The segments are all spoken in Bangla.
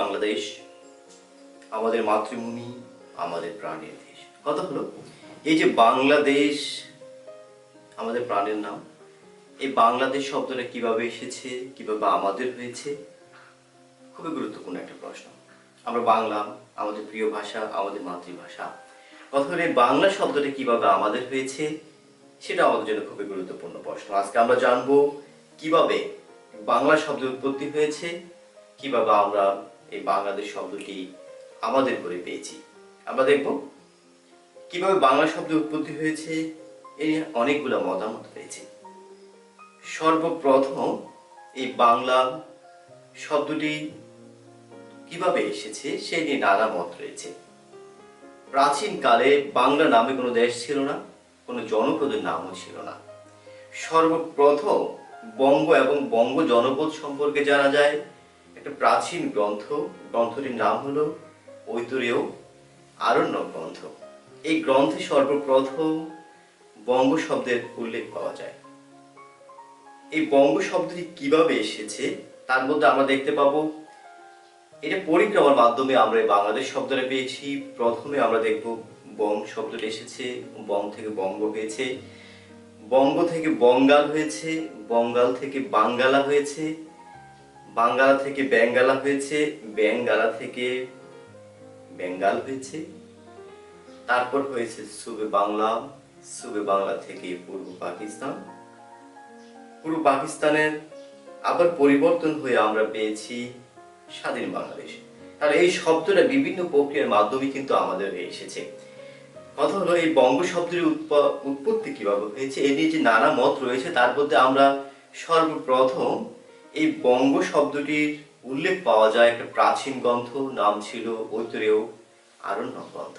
বাংলাদেশ, আমাদের মাতৃভূমি, আমাদের প্রাণের দেশ। কথা হলো এই যে বাংলাদেশ আমাদের প্রাণের নাম, এই বাংলাদেশ শব্দটা কিভাবে এসেছে, কিভাবে আমাদের হয়েছে, খুবই গুরুত্বপূর্ণ একটা প্রশ্ন। আমরা বাংলা, আমাদের প্রিয় ভাষা, আমাদের মাতৃভাষা। কথা হলো এই বাংলা শব্দটা কিভাবে আমাদের হয়েছে, সেটা আমাদের জন্য খুবই গুরুত্বপূর্ণ প্রশ্ন। আজকে আমরা জানবো কিভাবে বাংলা শব্দের উৎপত্তি হয়েছে, কিভাবে আমরা এই বাংলাদেশ শব্দটি আমাদের করে পেয়েছি। আমরা দেখব কিভাবে বাংলা শব্দের উৎপত্তি হয়েছে, এই অনেকগুলো মতামত রয়েছে। সর্বপ্রথম এই বাংলা শব্দটি কিভাবে এসেছে সেই নিয়ে নানা মত রয়েছে। প্রাচীনকালে বাংলা নামে কোনো দেশ ছিল না, কোনো জনপদের নামও ছিল না। সর্বপ্রথম বঙ্গ এবং বঙ্গ জনপদ সম্পর্কে জানা যায় একটা প্রাচীন গ্রন্থটির নাম হলো ঐতরেয় আরণ্যক গ্রন্থ। এই গ্রন্থে সর্বপ্রথম বঙ্গ শব্দের উল্লেখ পাওয়া যায়। এই বঙ্গ শব্দটি কিভাবে এসেছে তার মধ্যে আমরা দেখতে পাবো এটা পরিক্রমার মাধ্যমে আমরা এই বাংলাদেশ শব্দটা পেয়েছি। প্রথমে আমরা দেখব বং শব্দটা এসেছে, বং থেকে বঙ্গ হয়েছে, বঙ্গ থেকে বঙ্গাল হয়েছে, বঙ্গাল থেকে বাঙ্গালা হয়েছে, বাঙ্গালা থেকে বেঙ্গালা হয়েছে, বেঙ্গালা থেকে বেঙ্গাল হয়েছে, তারপর হয়েছে সুবে বাংলা, সুবে বাংলা থেকে পূর্ব পাকিস্তান, পূর্ব পাকিস্তানের আবার পরিবর্তন হয়ে আমরা পেয়েছি স্বাধীন বাংলাদেশ। তাহলে এই শব্দটা বিভিন্ন প্রক্রিয়ার মাধ্যমে কিন্তু আমাদের হয়ে এসেছে। কথা হলো এই বঙ্গ শব্দের উৎপত্তি কিভাবে হয়েছে এ নিয়ে যে নানা মত রয়েছে, তার মধ্যে আমরা সর্বপ্রথম এই বঙ্গ শব্দটির উল্লেখ পাওয়া যায় একটা প্রাচীন গ্রন্থ, নাম ছিল ঐতরেয় আরণ্যক গ্রন্থ।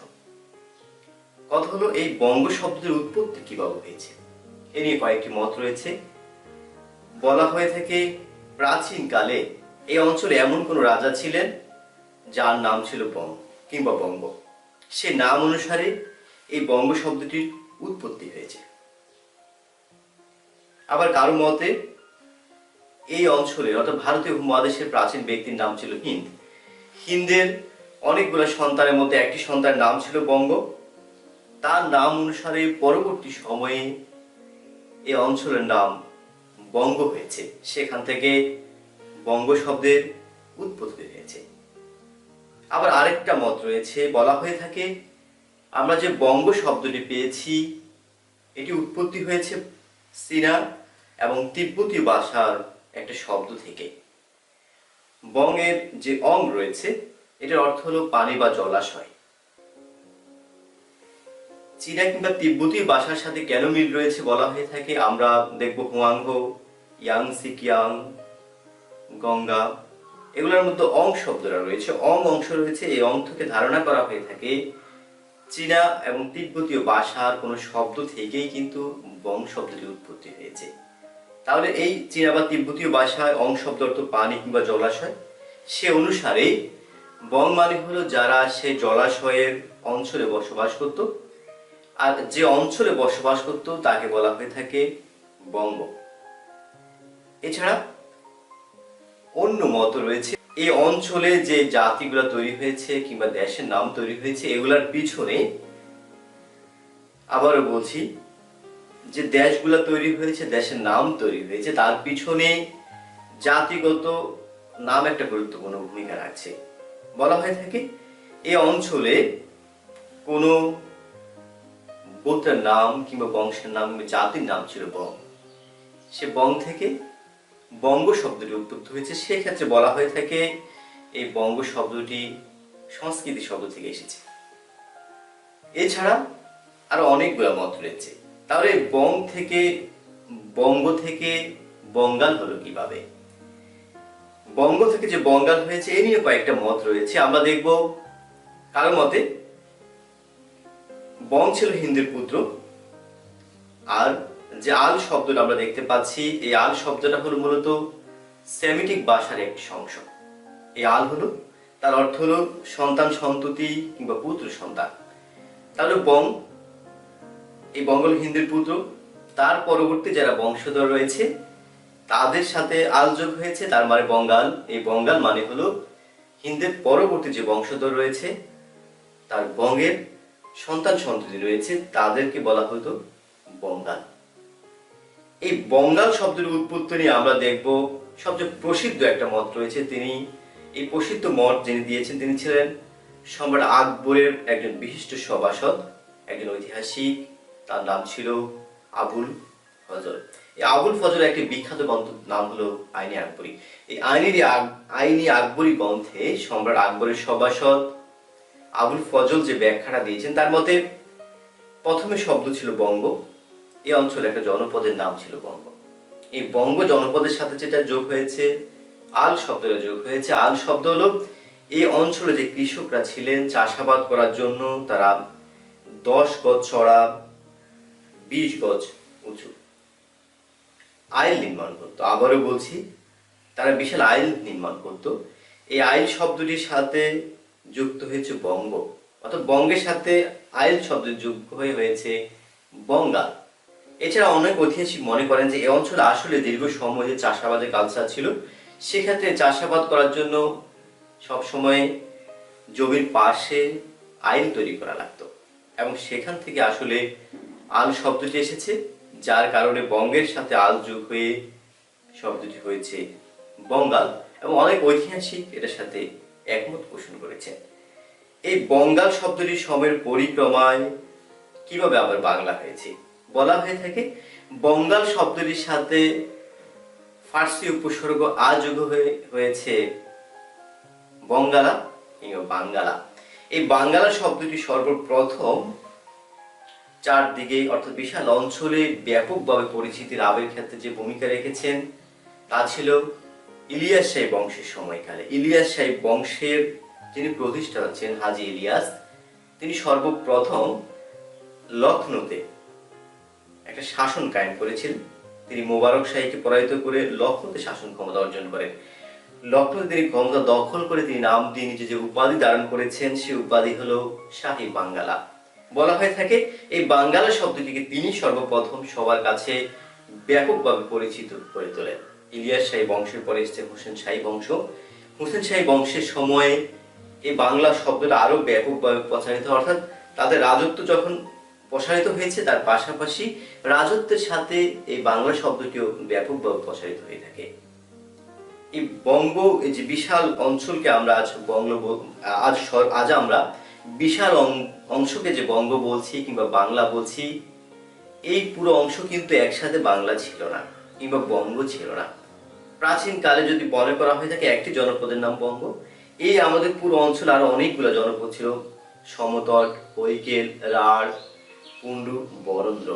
কথা হলো এই বঙ্গ শব্দের উৎপত্তি কিভাবে হয়েছে এ নিয়ে কয়েকটি মত রয়েছে। বলা হয়ে থাকে প্রাচীনকালে এই অঞ্চলে এমন কোন রাজা ছিলেন যার নাম ছিল বঙ্গ কিংবা বঙ্গ, সে নাম অনুসারে এই বঙ্গ শব্দটির উৎপত্তি হয়েছে। আবার কারো মতে এই অঞ্চলে অর্থাৎ ভারতীয় উপমহাদেশের প্রাচীন ব্যক্তির নাম ছিল হিন্দ। হিন্দের অনেকগুলো সন্তানের মধ্যে একটি সন্তানের নাম ছিল বঙ্গ। তার নাম অনুসারে পরবর্তী সময়ে এই অঞ্চলের নাম বঙ্গ হয়েছে, সেখান থেকে বঙ্গ শব্দের উৎপত্তি হয়েছে। আবার আরেকটা মত রয়েছে, বলা হয়ে থাকে আমরা যে বঙ্গ শব্দটি পেয়েছি এটি উৎপত্তি হয়েছে চীনা এবং তিব্বতীয় ভাষার একটা শব্দ থেকে। বঙ্গের যে অং রয়েছে এটার অর্থ হলো পানি বা জলাশয়। চীনা কিংবা তিব্বতীয় ভাষার সাথে কেন মিল রয়েছে বলা হয়ে থাকে, আমরা দেখব হুয়াংহো, ইয়াংসিকিয়াং, গঙ্গা, এগুলোর মধ্যে অং শব্দটা রয়েছে, অং অংশ রয়েছে। এই অং থেকে ধারণা করা হয়ে থাকে চীনা এবং তিব্বতীয় ভাষার কোনো শব্দ থেকেই কিন্তু বং শব্দটির উৎপত্তি হয়েছে। তাহলে এই চীনা বা তিব্বতীয় ভাষায় অং শব্দ অর্থ পানি কিংবা জলাশয়, সে অনুসারে বং মানে হলো যারা সে জলাশয়ের অঞ্চলে বসবাস করত, আর যে অঞ্চলে বসবাস করত তাকে বলা হয়ে থাকে বঙ্গ। এছাড়া অন্য মত রয়েছে এই অঞ্চলে যে জাতিগুলো তৈরি হয়েছে কিংবা দেশের নাম তৈরি হয়েছে এগুলার পিছনে, আবারও বলছি, যে দেশগুলো তৈরি হয়েছে, দেশের নাম তৈরি হয়েছে, তার পিছনে জাতিগত নাম একটা গুরুত্বপূর্ণ ভূমিকা রাখছে। বলা হয়ে থাকে এই অঞ্চলে কোনো গোত্রের নাম কিংবা বংশের নাম, জাতির নাম ছিল বং, সে বং থেকে বঙ্গ শব্দটি উৎপত্তি হয়েছে। সেক্ষেত্রে বলা হয়ে থাকে এই বঙ্গ শব্দটি সংস্কৃতি শব্দ থেকে এসেছে। এছাড়া আরো অনেকগুলো মত রয়েছে। তাহলে বঙ্গ থেকে বঙ্গাল হলো কিভাবে, বঙ্গ থেকে যে বঙ্গাল হয়েছে এ নিয়ে কয়েকটা মত রয়েছে। আমরা দেখব কারো মতে বং ছিল হিন্দের পুত্র, আর যে আল শব্দটা আমরা দেখতে পাচ্ছি এই আল শব্দটা হলো মূলত সেমিটিক ভাষার একটি অংশ। এই আল হলো, তার অর্থ হলো সন্তান সন্ততি কিংবা পুত্র সন্তান। তাহলে বং, এই বঙ্গল হিন্দের পুত্র, তার পরবর্তী যারা বংশধর রয়েছে তাদের সাথে আল যোগ হয়েছে, তার মানে বঙ্গাল। এই বঙ্গাল মানে হলো হিন্দের পরবর্তী যে বংশধর রয়েছে, তার বঙ্গের সন্তান সন্ততি রয়েছে, তাদেরকে বলা হতো বঙ্গাল। এই বঙ্গাল শব্দের উৎপত্তি নিয়ে আমরা দেখব সবচেয়ে প্রসিদ্ধ একটা মত রয়েছে। তিনি এই প্রসিদ্ধ মত যিনি দিয়েছেন, তিনি ছিলেন সম্রাট আকবরের একজন বিশিষ্ট সভাসদ, একজন ঐতিহাসিক। তার নাম ছিল আবুল ফজল। এই আবুল ফজলের একটি বিখ্যাত গ্রন্থ নাম হলো আইনি আকবরী। এই আইনি আকবরী গ্রন্থে সম্রাট আকবরের সভাসদ আবুল ফজল যে ব্যাখ্যাটা দিয়েছেন, তার মতে প্রথমে শব্দ ছিল বঙ্গ। এই অঞ্চলে একটা জনপদের নাম ছিল বঙ্গ। এই বঙ্গ জনপদের সাথে যেটা যোগ হয়েছে, আল শব্দটা যোগ হয়েছে। আল শব্দ হলো এই অঞ্চলে যে কৃষকরা ছিলেন চাষাবাদ করার জন্য তারা 10 গজ চড়া 20 গজ উঁচু আইল নির্মাণ করতো। আবারও বলছি, তারা বিশাল আইল নির্মাণ করতো। এই আইল শব্দটির সাথে যুক্ত হয়েছে বঙ্গ, অর্থাৎ বঙ্গের সাথে আইল শব্দ যুক্ত হয়েছে বঙ্গাল। এছাড়া অনেক ঐতিহাসিক মনে করেন যে এই অঞ্চলে আসলে দীর্ঘ সময় যে চাষাবাদের কালচার ছিল, সেক্ষেত্রে চাষাবাদ করার জন্য সবসময় জমির পাশে আইল তৈরি করা লাগতো এবং সেখান থেকে আসলে আল শব্দটি এসেছে, যার কারণে বঙ্গের সাথে আল যোগ হয়ে শব্দটি হয়েছে বঙ্গাল। এবং অনেক ঐতিহাসিক এটার সাথে একমত পোষণ করেছেন। এই বঙ্গাল শব্দটি সময়ের পরিক্রমায় কিভাবে আবার বাংলা হয়েছে বলা হয়ে থাকে। বঙ্গাল শব্দটির সাথে ফার্সি উপসর্গ আ যোগ হয়েছে বঙ্গালা কিংবা বাঙ্গালা। এই বাঙ্গালা শব্দটি সর্বপ্রথম চারদিকে অর্থাৎ বিশাল অঞ্চলে ব্যাপকভাবে পরিচিতি লাভের ক্ষেত্রে যে ভূমিকা রেখেছেন, তা ছিল ইলিয়াস শাহী বংশের সময়কালে। ইলিয়াস শাহী বংশের যিনি প্রতিষ্ঠা হচ্ছেন হাজী ইলিয়াস, তিনি সর্বপ্রথম লখনৌতে একটা শাসন কায়েম করেছিলেন। তিনি মোবারক শাহীকে পরাজিত করে লখনৌতে শাসন ক্ষমতা অর্জন করেন। লখনৌতে তিনি ক্ষমতা দখল করে তিনি নাম দিয়ে নিজে যে উপাধি ধারণ করেছেন, সেই উপাধি হলো শাহী বাঙ্গালা। বলা হয়ে থাকে এই বাঙ্গালা শব্দটিকে তিনি সর্বপ্রথম সবার কাছে ব্যাপকভাবে পরিচিত করে তোলেন। ইলিয়াস শাহী বংশের পরে এসেছে হোসেন শাহী বংশ। হোসেন শাহী বংশের সময়ে এই বাংলা শব্দটা আরো ব্যাপকভাবে প্রচারিত, অর্থাৎ তাদের রাজত্ব যখন প্রসারিত হয়েছে, তার পাশাপাশি রাজত্বের সাথে এই বাংলা শব্দটিও ব্যাপকভাবে প্রসারিত হয়ে থাকে। এই বঙ্গ, এই যে বিশাল অঞ্চলকে আমরা আজ আমরা বিশাল অংশকে যে বঙ্গ বলছি কিংবা বাংলা বলছি, এই পুরো অংশ কিন্তু একসাথে বাংলা ছিল না কিংবা বঙ্গ ছিল না। প্রাচীন কালে যদি মনে করা হয়ে থাকে একটি জনপদের নাম বঙ্গ। এই আমাদের পুরো অঞ্চল আরো অনেকগুলো জনপদ ছিল, সমতট, হৈকেল, রাঢ়, পুন্ডু, বরেন্দ্র।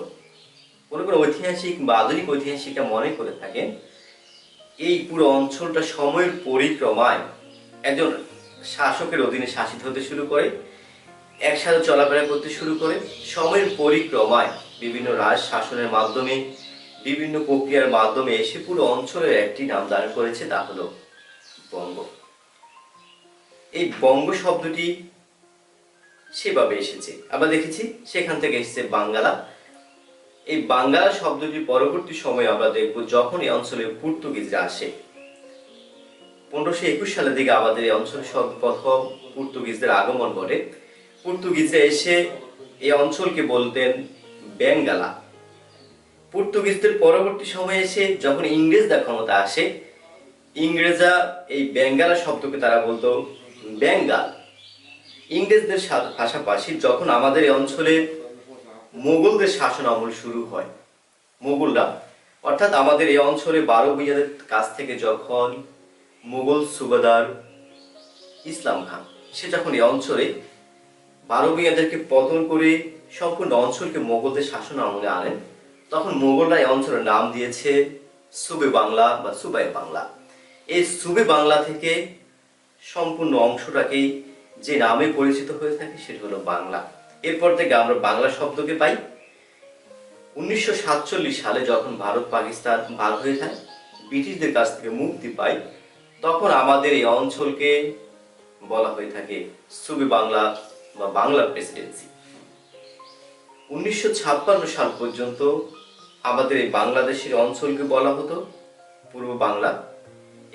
কোনো কোনো ঐতিহাসিক বা আধুনিক ঐতিহাসিকরা মনে করে থাকেন এই পুরো অঞ্চলটা সময়ের পরিক্রমায় একজন শাসকের অধীনে শাসিত হতে শুরু করে, একসাথে চলাফেরা করতে শুরু করে। সময়ের পরিক্রমায় বিভিন্ন রাজ শাসনের মাধ্যমে, বিভিন্ন প্রক্রিয়ার মাধ্যমে এসে পুরো অঞ্চলের একটি নাম ধারণ করেছে, তা হলো বঙ্গ। এই বঙ্গ শব্দটি সেভাবে এসেছে, আমরা দেখেছি সেখান থেকে এসেছে বাঙ্গালা। এই বাঙ্গালা শব্দটি পরবর্তী সময়ে আমরা দেখব যখন এই অঞ্চলে পর্তুগিজরা আসে। 1521 সালের দিকে আমাদের এই অঞ্চলে সর্বপ্রথম পর্তুগিজদের আগমন ঘটে। পর্তুগিজরা এসে এই অঞ্চলকে বলতেন বেঙ্গালা। পর্তুগিজদের পরবর্তী সময়ে এসে যখন ইংরেজরা ক্ষমতা আসে, ইংরেজরা এই বেঙ্গালা শব্দকে তারা বলতো বেঙ্গাল। ইংরেজদের পাশাপাশি যখন আমাদের এই অঞ্চলে মোগলদের শাসন আমল শুরু হয়, মোগলরা অর্থাৎ আমাদের এই অঞ্চলে 12 ভূঁইয়াদের কাছ থেকে যখন মোগল সুবাদার ইসলাম খান, সে যখন এই অঞ্চলে 12 ভূঁইয়াদেরকে পতন করে সম্পূর্ণ অঞ্চলকে মোগলদের শাসন আমলে আনেন, তখন মোগলরা এই অঞ্চলের নাম দিয়েছে সুবে বাংলা বা সুবাই বাংলা। এই সুবে বাংলা থেকে সম্পূর্ণ অংশটাকেই যে নামে পরিচিত হয়ে থাকে সেটা হলো বাংলা। এরপর থেকে আমরা বাংলা শব্দকে পাই। 1947 সালে যখন ভারত পাকিস্তান ভাগ হয়ে যায়, ব্রিটিশদের কাছ থেকে মুক্তি পাই, তখন আমাদের এই অঞ্চলকে বলা হয়ে থাকে সুবে বাংলা বা বাংলা প্রেসিডেন্সি। 1956 সাল পর্যন্ত আমাদের এই বাংলাদেশের অঞ্চলকে বলা হতো পূর্ব বাংলা।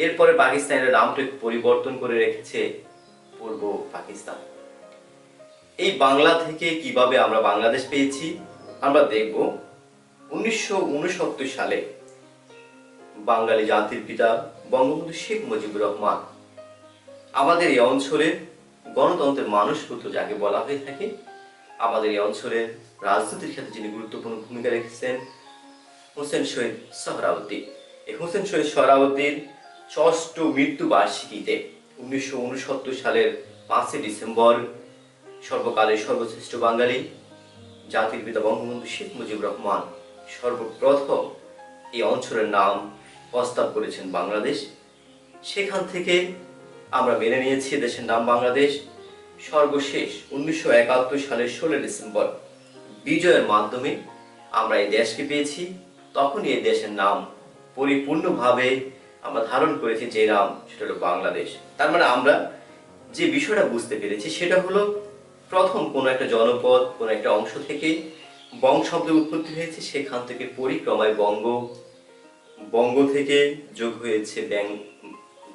এরপরে পাকিস্তানের নামটা একটু পরিবর্তন করে রেখেছে পূর্ব পাকিস্তান। এই বাংলা থেকে কিভাবে আমরা বাংলাদেশ পেয়েছি আমরা দেখব। 1969 সালে বাঙালি জাতির পিতা বঙ্গবন্ধু শেখ মুজিবুর রহমান আমাদের এই অঞ্চলের গণতন্ত্রের মানসপুত্র যাকে বলা হয়ে থাকে, আমাদের এই অঞ্চলের রাজনীতির ক্ষেত্রে যিনি গুরুত্বপূর্ণ ভূমিকা রেখেছেন হোসেন শহীদ সোহরাওয়ার্দী। এই হোসেন শহীদ সোহরাওয়ার্দীর ৬ষ্ঠ মৃত্যুবার্ষিকীতে 1969 সালের 5 ডিসেম্বর সর্বকালের সর্বশ্রেষ্ঠ বাঙালি জাতির পিতা বঙ্গবন্ধু শেখ মুজিবুর রহমান সর্বপ্রথম এই অঞ্চলের নাম প্রস্তাব করেছেন বাংলাদেশ। সেখান থেকে আমরা মেনে নিয়েছি দেশের নাম বাংলাদেশ। সর্বশেষ 1971 সালের 16 ডিসেম্বর বিজয়ের মাধ্যমে আমরা এই দেশকে পেয়েছি। তখনই এই দেশের নাম পরিপূর্ণভাবে আমরা ধারণ করেছি, যে নাম সেটা হলো বাংলাদেশ। তার মানে আমরা যে বিষয়টা বুঝতে পেরেছি সেটা হলো প্রথম কোনো একটা জনপদ কোনো একটা অংশ থেকে বং শব্দের উৎপত্তি হয়েছে, সেখান থেকে পরিক্রমায় বঙ্গ থেকে যোগ হয়েছে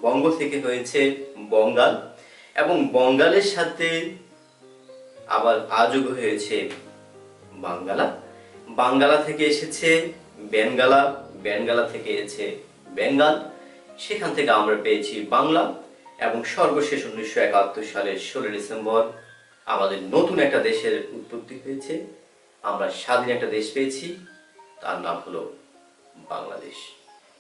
বঙ্গ থেকে হয়েছে বঙ্গাল, এবং বঙ্গালের সাথে আবার আযোগ হয়েছে বাঙ্গালা। বাঙ্গালা থেকে এসেছে বেঙ্গালা, বেঙ্গালা থেকে এসেছে বেঙ্গাল, সেখান থেকে আমরা পেয়েছি বাংলা। এবং সর্বশেষ 1971 সালের 16 ডিসেম্বর আমাদের নতুন একটা দেশের উৎপত্তি হয়েছে, আমরা স্বাধীন একটা দেশ পেয়েছি, তার নাম হলো বাংলাদেশ।